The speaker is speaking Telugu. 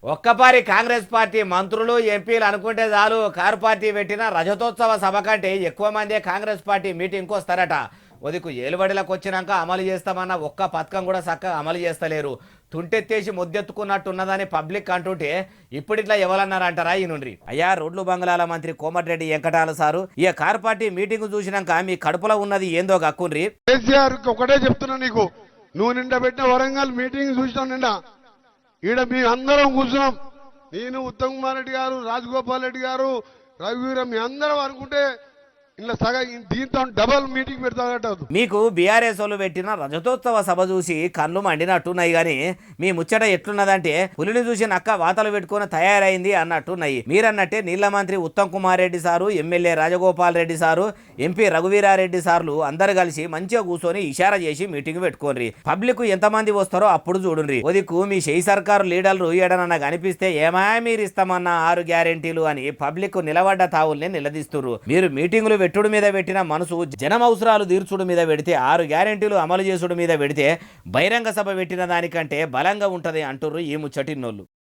ఒక్కపారి కాంగ్రెస్ పార్టీ మంత్రులు ఎంపీలు అనుకుంటే చాలు కారు పార్టీ పెట్టిన రజతోత్సవ సభ కంటే ఎక్కువ మందే కాంగ్రెస్ పార్టీ మీటింగ్కి వస్తారట. ఉదికు ఏలుబడిలకు వచ్చినాక అమలు చేస్తామన్న ఒక్క పథకం కూడా చక్కగా అమలు చేస్తలేరు. తుంటెత్తేసి ముద్దెత్తుకున్నట్టున్నదని పబ్లిక్ అంటుంటే ఇప్పుడిట్లా ఎవరన్నారంటారా ఈ నుండి. అయ్యా, రోడ్లు బంగ్లాల మంత్రి కోమటిరెడ్డి వెంకటాల సారు ఈ కారు పార్టీ మీటింగ్ చూసినాక మీ కడుపులో ఉన్నది ఏందో గక్కుండ్రి. కేసీఆర్ ఒకటే చెప్తున్నా నీకు, నువ్వు నిండా పెట్టిన వరంగల్ మీటింగ్ చూసినావు నిండా. ఈడ మీ అందరం కూర్చున్నాం, నేను ఉత్తమ్ కుమార్ రెడ్డి గారు, రాజగోపాల్ రెడ్డి గారు, రఘువీర, మీ అందరం అనుకుంటే ఇలా సగం దీంతో డబల్ మీటింగ్ పెడతాడట. మీకు బీఆర్ఎస్ వాళ్ళు పెట్టిన రజతోత్సవ సభ చూసి కళ్ళు మండినట్టున్నాయి గాని మీ ముచ్చట ఎట్లున్నదంటే పులిని చూసి నక్క వాతలు పెట్టుకుని తయారైంది అన్నట్టున్నాయి. మీరన్నట్టే నీళ్ల మంత్రి Uttam Kumar Reddy sir, MLA Rajagopal Reddy sir, MP Raghuveera Reddy సార్లు అందరు కలిసి మంచిగా కూర్చొని ఇషారా చేసి మీటింగ్ పెట్టుకోండి. పబ్లిక్ ఎంతమంది వస్తారో అప్పుడు చూడండి. ఒదికు మీ షెయి సర్కారు లీడర్లు ఏడనన్నా కనిపిస్తే ఏమా మీరు ఇస్తామన్న 6 గ్యారెంటీలు అని పబ్లిక్ నిలబడ్డ తావుల్ని నిలదీస్తున్నారు. మీరు మీటింగులు పెట్టుడు మీద పెట్టిన మనసు జనం అవసరాలు తీర్చుడు మీద పెడితే 6 గ్యారెంటీలు అమలు చేసుడు మీద పెడితే బహిరంగ సభ పెట్టిన దానికంటే బలంగా ఉంటది అంటుర్రు ఈ ముచ్చటిన్నోళ్ళు.